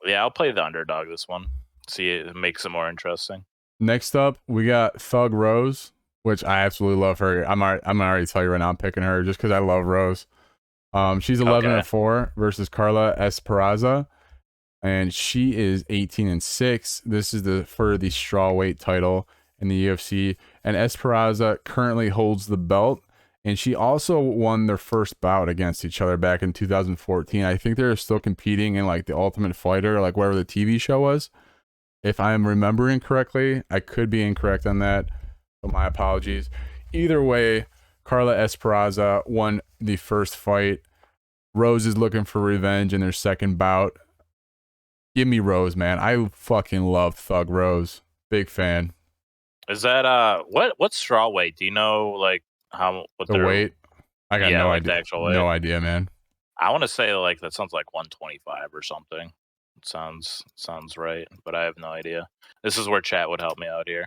Yeah, I'll play the underdog this one. See, it makes it more interesting. Next up, we got Thug Rose, which I absolutely love her. I'm already tell you right now, I'm picking her just because I love Rose. She's 11-4 versus Carla Esparza, and she is 18-6. This is for the strawweight title in the UFC, and Esparza currently holds the belt. And she also won their first bout against each other back in 2014. I think they're still competing in like the Ultimate Fighter, like whatever the TV show was. If I'm remembering correctly, I could be incorrect on that, but my apologies. Either way, Carla Esparza won the first fight. Rose is looking for revenge in their second bout. Give me Rose, man. I fucking love Thug Rose. Big fan. Is that what's strawweight? Do you know like what the weight? I got no idea. The actual weight. No idea, man. I want to say like that sounds like 125 or something. It sounds right, but I have no idea. This is where chat would help me out here.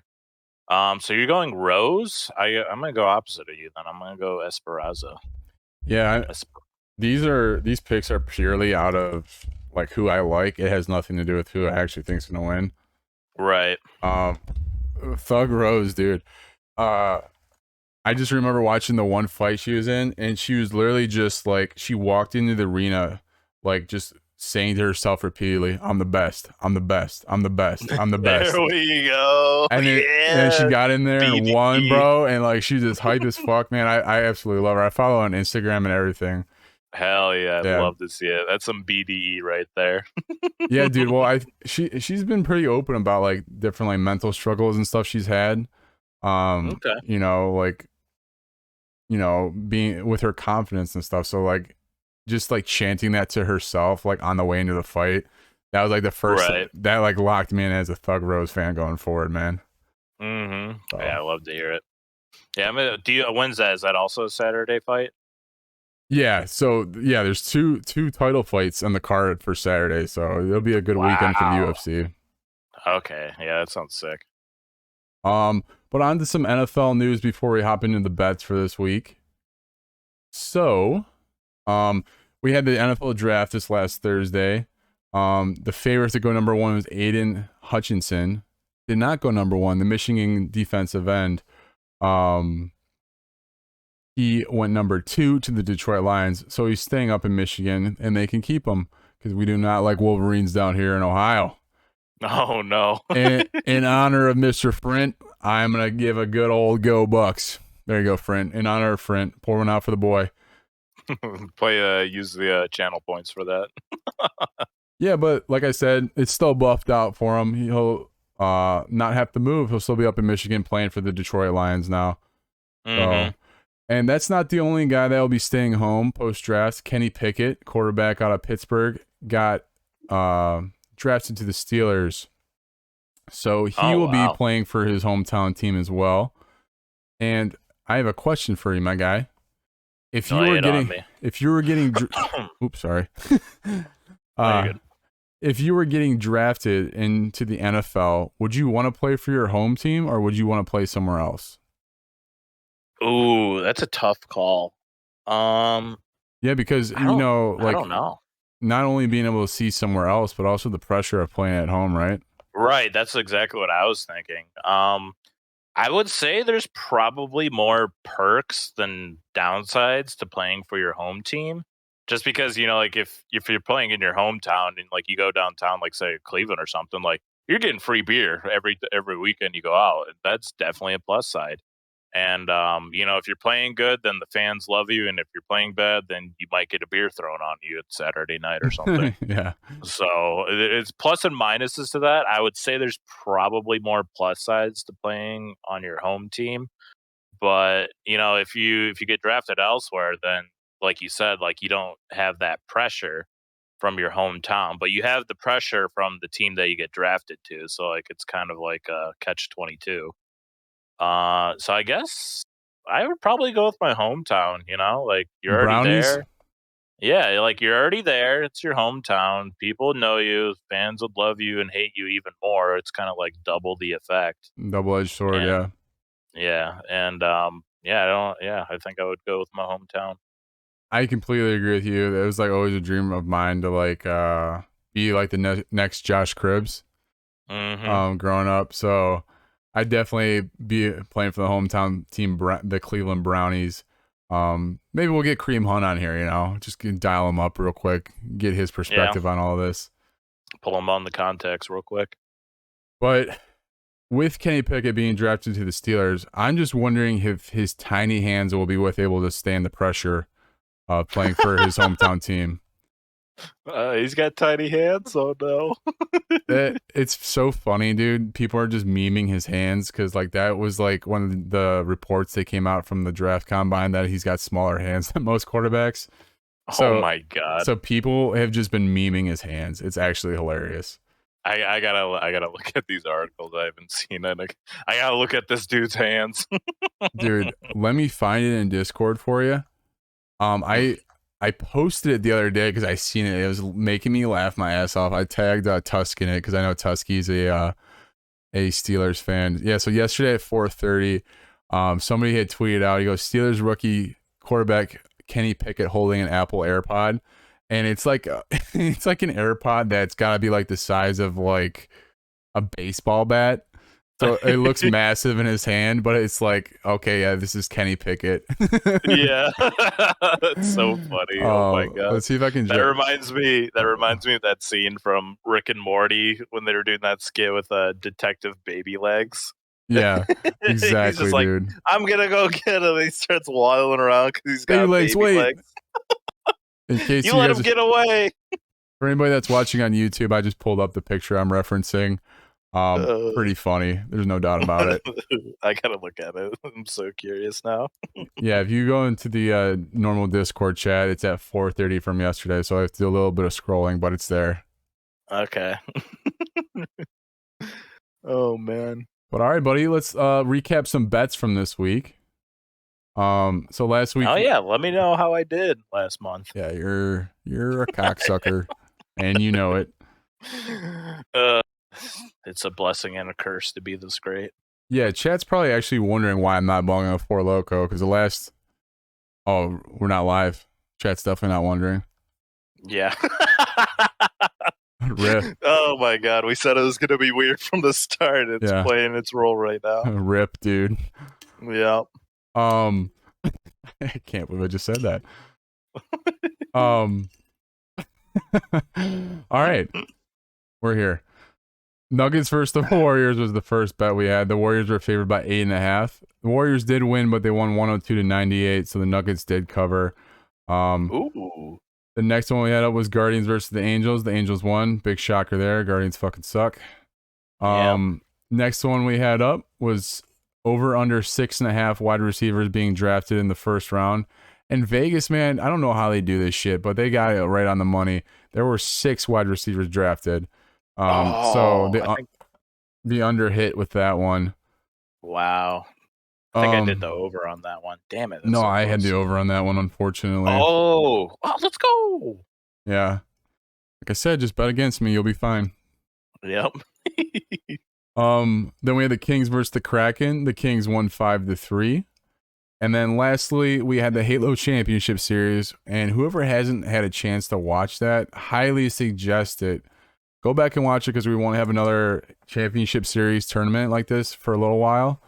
So you're going Rose? I'm gonna go opposite of you then. I'm gonna go Esparza. Yeah, these picks are purely out of like who I like. It has nothing to do with who I actually think's gonna win. Right. Thug Rose, dude. I just remember watching the one fight she was in, and she was literally just like, she walked into the arena, like just saying to herself repeatedly, I'm the best, I'm the best, I'm the best, I'm the best. There we go. And then she got in there and won, bro. And like, she's just hype as fuck, man. I absolutely love her. I follow her on Instagram and everything. Hell yeah, I'd love to see it. That's some BDE right there. Yeah, dude. Well, she's been pretty open about like different like mental struggles and stuff she's had. Okay. You know, like, you know, being with her confidence and stuff. So like, just like chanting that to herself, like on the way into the fight, that was like the first that like locked me in as a Thug Rose fan going forward, man. Mm-hmm. So. Yeah, I love to hear it. Yeah, when's that? Is that also a Saturday fight? Yeah, so yeah, there's two title fights on the card for Saturday, so it'll be a good weekend for the Wow. UFC. Okay, yeah, that sounds sick. But on to some NFL news before we hop into the bets for this week. So, we had the NFL draft this last Thursday. The favorite to go number 1 was Aiden Hutchinson. Did not go number 1, the Michigan defensive end. He went number 2 to the Detroit Lions, so he's staying up in Michigan, and they can keep him because we do not like Wolverines down here in Ohio. Oh no! In honor of Mr. Frint, I'm gonna give a good old go Bucks. There you go, Frint. In honor of Frint, pour one out for the boy. Use the channel points for that. Yeah, but like I said, it's still buffed out for him. He'll not have to move. He'll still be up in Michigan playing for the Detroit Lions now. Mm-hmm. So, and that's not the only guy that will be staying home post-draft. Kenny Pickett, quarterback out of Pittsburgh, got drafted to the Steelers. So he will be playing for his hometown team as well. And I have a question for you, my guy. If you were getting oops, sorry. If you were getting drafted into the NFL, would you want to play for your home team or would you want to play somewhere else? Ooh, that's a tough call. Yeah, because I don't know. Not only being able to see somewhere else, but also the pressure of playing at home, right? Right, that's exactly what I was thinking. I would say there's probably more perks than downsides to playing for your home team. Just because, like if you're playing in your hometown and like you go downtown, like say Cleveland or something, like you're getting free beer every weekend you go out. That's definitely a plus side. And if you're playing good, then the fans love you, and if you're playing bad, then you might get a beer thrown on you at Saturday night or something. Yeah. So it's plus and minuses to that. I would say there's probably more plus sides to playing on your home team. But if you get drafted elsewhere, then like you said, like you don't have that pressure from your hometown, but you have the pressure from the team that you get drafted to. So like it's kind of like a catch-22. So I guess I would probably go with my hometown. Like you're already Brownies? there. Yeah, like you're already there. It's your hometown. People know you. Fans would love you and hate you even more. It's kind of like double the effect. Double-edged sword, yeah. Yeah, and I think I would go with my hometown. I completely agree with you. It was like always a dream of mine to like be like the next Josh Cribbs. Growing up, so I'd definitely be playing for the hometown team, the Cleveland Brownies. Maybe we'll get Kareem Hunt on here, just dial him up real quick, get his perspective on all this. Pull him on the context real quick. But with Kenny Pickett being drafted to the Steelers, I'm just wondering if his tiny hands will be able to stand the pressure of playing for his hometown team. He's got tiny hands, oh no. It's so funny, dude. People are just memeing his hands because like that was like one of the reports that came out from the draft combine that he's got smaller hands than most quarterbacks. Oh my god. So people have just been memeing his hands. It's actually hilarious. I gotta look at these articles. I haven't seen it. I gotta look at this dude's hands. Dude, let me find it in Discord for you. I posted it the other day because I seen it. It was making me laugh my ass off. I tagged Tusk in it because I know Tusky's a Steelers fan. Yeah, so yesterday at 4:30, somebody had tweeted out, he goes, Steelers rookie quarterback Kenny Pickett holding an Apple AirPod. And it's like it's like an AirPod that's got to be like the size of like a baseball bat. So it looks massive in his hand, but it's like, okay, yeah, this is Kenny Pickett. Yeah, that's so funny. Oh my god! Let's see if I can. That reminds me of that scene from Rick and Morty when they were doing that skit with Detective Baby Legs. Yeah, exactly, he's just like, dude. I'm gonna go get him. He starts waddling around because he's got baby legs. In case you let him get away. For anybody that's watching on YouTube, I just pulled up the picture I'm referencing. Pretty funny. There's no doubt about it. I gotta look at it. I'm so curious now. Yeah, if you go into the normal Discord chat, it's at 4:30 from yesterday, so I have to do a little bit of scrolling, but it's there. Okay. Oh man. But all right, buddy, let's recap some bets from this week. So last week. Oh yeah, let me know how I did last month. Yeah, you're a cocksucker, and you know it. It's a blessing and a curse to be this great. Yeah, chat's probably actually wondering why I'm not balling a Four Loco because the last. Oh, we're not live. Chat's definitely not wondering. Yeah. Rip. Oh my god, we said it was gonna be weird from the start. It's playing its role right now. Rip, dude. Yeah. I can't believe I just said that. All right. We're here. Nuggets versus the Warriors was the first bet we had. The Warriors were favored by 8.5. The Warriors did win, but they won 102-98, so the Nuggets did cover. Ooh. The next one we had up was Guardians versus the Angels. The Angels won. Big shocker there. Guardians fucking suck. Next one we had up was over under 6.5 wide receivers being drafted in the first round. And Vegas, man, I don't know how they do this shit, but they got it right on the money. There were 6 wide receivers drafted. So the under hit with that one. Wow. I think I did the over on that one. Damn it. No, I had the over on that one, unfortunately. Oh, let's go. Yeah. Like I said, just bet against me. You'll be fine. Yep. Then we had the Kings versus the Kraken. The Kings won 5-3. And then lastly, we had the Halo Championship Series. And whoever hasn't had a chance to watch that, highly suggest it. Go back and watch it because we won't have another Championship Series tournament like this for a little while.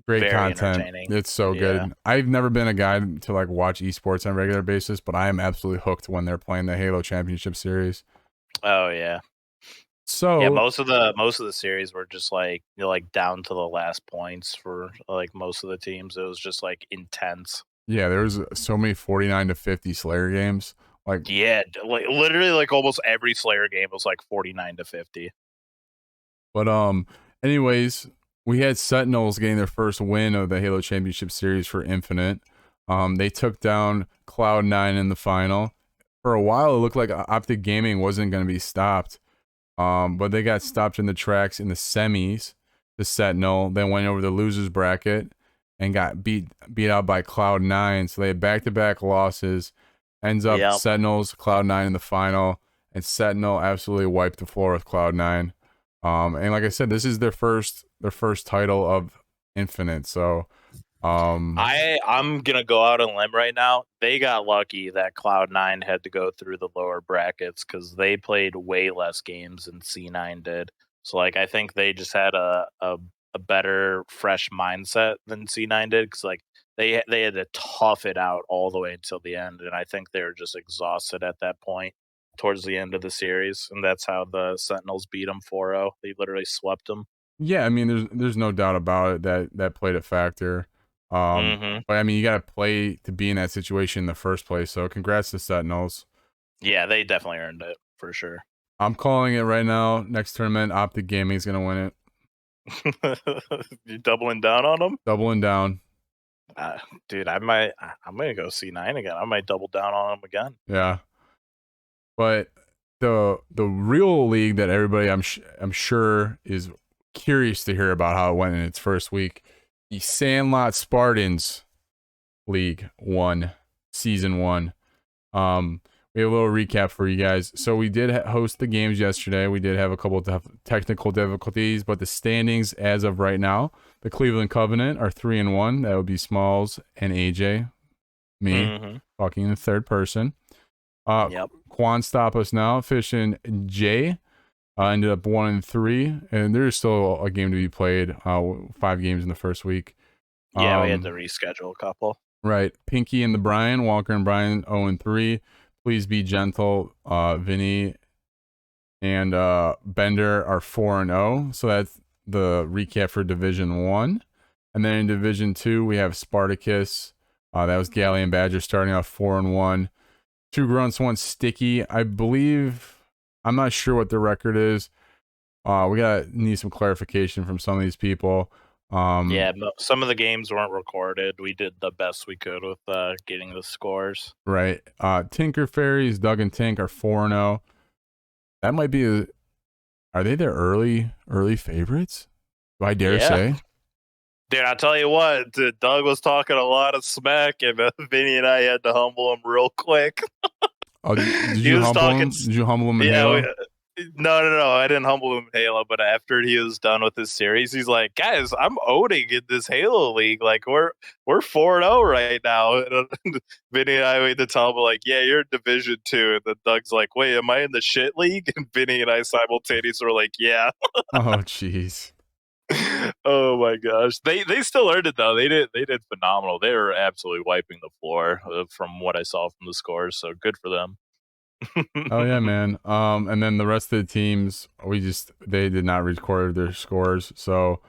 Great Very content. It's so good. I've never been a guy to like watch esports on a regular basis, but I am absolutely hooked when they're playing the Halo Championship Series. Oh yeah. So yeah, most of the series were just like down to the last points for like most of the teams. It was just like intense. Yeah, there was so many 49-50 Slayer games. Like literally like almost every Slayer game was like 49-50. But anyways, we had Sentinels getting their first win of the Halo Championship Series for Infinite. They took down Cloud9 in the final. For a while, it looked like Optic Gaming wasn't going to be stopped. But they got stopped in the tracks in the semis. The Sentinel then went over the losers bracket and got beat out by Cloud9. So they had back-to-back losses. Ends up Sentinels, Cloud9 in the final, and Sentinel absolutely wiped the floor with Cloud9. And like I said, this is their first title of Infinite. So I'm gonna go out on a limb right now. They got lucky that Cloud9 had to go through the lower brackets because they played way less games than C9 did. So like I think they just had a better fresh mindset than C9 did because like they had to tough it out all the way until the end, and I think they were just exhausted at that point towards the end of the series, and that's how the Sentinels beat them 4-0. They literally swept them. Yeah, I mean, there's no doubt about it that played a factor. But I mean, you got to play to be in that situation in the first place. So congrats to Sentinels. Yeah, they definitely earned it for sure. I'm calling it right now. Next tournament, Optic Gaming is gonna win it. You doubling down on them? Doubling down. Dude, I'm gonna go C9 again. I might double down on them again. Yeah. But the real league that everybody I'm sure is curious to hear about how it went in its first week, the Sandlot Spartans League 1, Season 1. We have a little recap for you guys. So we did host the games yesterday. We did have a couple of technical difficulties, but the standings as of right now, the Cleveland Covenant are 3-1. That would be Smalls and AJ, me, talking in the third person. Quan Stop Us Now, Fish and Jay ended up 1-3, and there's still a game to be played. 5 games in the first week. We had to reschedule a couple. Right. Pinky and the Brian, Walker and Brian 0-3. Please Be Gentle, Vinny and Bender are 4-0. So that's the recap for Division 1. And then in Division 2, we have Spartacus. That was Galley and Badger starting off 4-1. 2 grunts, 1 sticky. I believe, I'm not sure what the record is. We need some clarification from some of these people. Some of the games weren't recorded. We did the best we could with getting the scores. Right. Tinker Fairies, Doug and Tink are 4-0. That might be are they their early favorites? Do I dare say? Dude, I'll tell you what, Doug was talking a lot of smack, and Vinny and I had to humble him real quick. Oh, did He you was humble talking. him? Did you humble him in Yeah, Halo? no. I didn't humble him in Halo, but after he was done with his series, he's like, "Guys, I'm owning in this Halo League. Like, we're 4-0 right now." And Vinny and I went to tell him like, "Yeah, you're in Division 2." And then Doug's like, "Wait, am I in the shit league?" And Vinny and I simultaneously were like, "Yeah." Oh, jeez. Oh my gosh, they still earned it though. They did phenomenal. They were absolutely wiping the floor from what I saw from the scores. So good for them. Oh yeah, man. And then the rest of the teams, they did not record their scores, so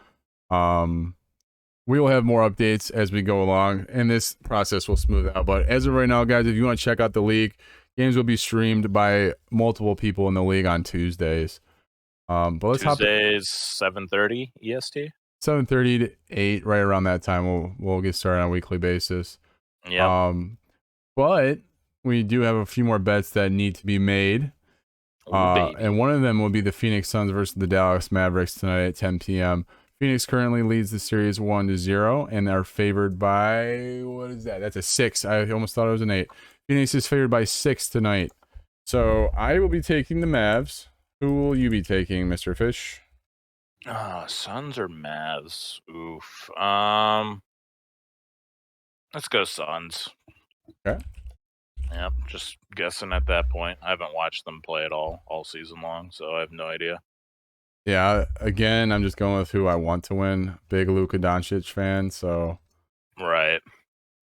we will have more updates as we go along, and this process will smooth out. But as of right now, guys, if you want to check out the league, games will be streamed by multiple people in the league on Tuesdays. But let's Tuesdays 7:30 EST. 7:30 to 8, right around that time. We'll get started on a weekly basis. Yeah. But we do have a few more bets that need to be made. And one of them will be the Phoenix Suns versus the Dallas Mavericks tonight at 10 p.m. Phoenix currently leads the series 1-0 and are favored by, what is that? That's a 6. I almost thought it was an 8. Phoenix is favored by 6 tonight. So I will be taking the Mavs. Who will you be taking, Mr. Fish? Suns or Mavs? Oof. Let's go Suns. Okay. Yep, just guessing at that point. I haven't watched them play at all season long, so I have no idea. Yeah, again, I'm just going with who I want to win. Big Luka Doncic fan, so. Right.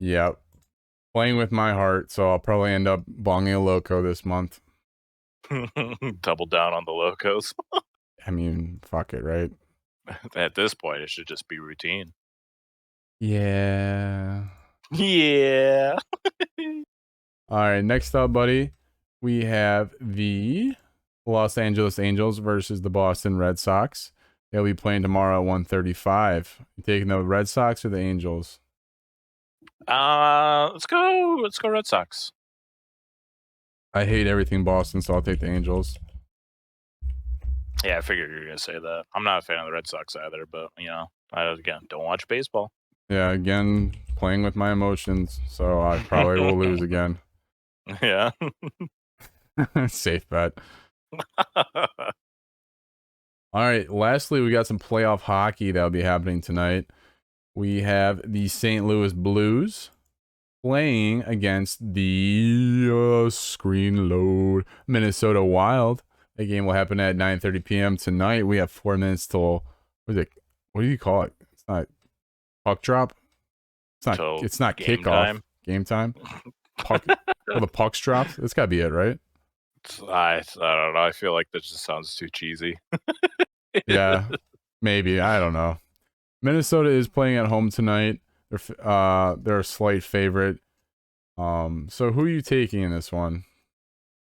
Yep. Playing with my heart, so I'll probably end up bonging a loco this month. Double down on the locos. I mean, fuck it, right? At this point, it should just be routine. Yeah. Yeah. All right, next up, buddy, we have the Los Angeles Angels versus the Boston Red Sox. They'll be playing tomorrow at 1:35. You taking the Red Sox or the Angels? Let's go Red Sox. I hate everything Boston, so I'll take the Angels. Yeah, I figured you were gonna say that. I'm not a fan of the Red Sox either, but I don't watch baseball. Yeah, again, playing with my emotions, so I probably will lose again. Yeah. Safe bet. All right, lastly, we got some playoff hockey that'll be happening tonight. We have the St. Louis Blues playing against the screen load Minnesota Wild. The game will happen at 9:30 p.m. tonight. We have 4 minutes till, what do you call it? It's not puck drop. It's not kickoff. Time. Game time. Puck. Well, the pucks dropped. That's gotta be it, right? I don't know. I feel like that just sounds too cheesy. Yeah, maybe. I don't know. Minnesota is playing at home tonight. They're a slight favorite. So who are you taking in this one?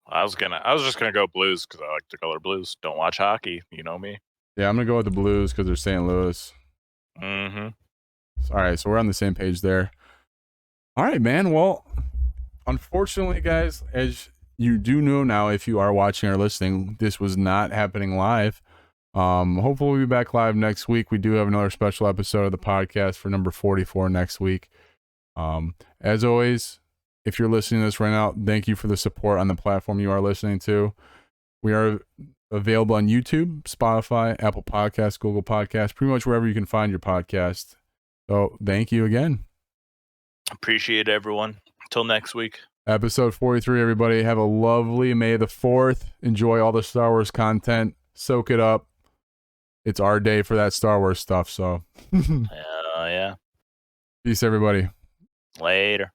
I was just gonna go Blues because I like the color blues. Don't watch hockey, you know me. Yeah, I'm gonna go with the Blues because they're St. Louis. Mm-hmm. All right, so we're on the same page there. All right, man. Well, unfortunately, guys, as you do know now, if you are watching or listening, this was not happening live. Hopefully we'll be back live next week. We do have another special episode of the podcast for number 44 next week. As always, if you're listening to this right now, thank you for the support on the platform you are listening to. We are available on YouTube, Spotify, Apple Podcasts, Google Podcasts, pretty much wherever you can find your podcast. So thank you again. Appreciate it, everyone. Until next week. Episode 43, everybody. Have a lovely May the 4th. Enjoy all the Star Wars content. Soak it up. It's our day for that Star Wars stuff, so. Yeah. Peace, everybody. Later.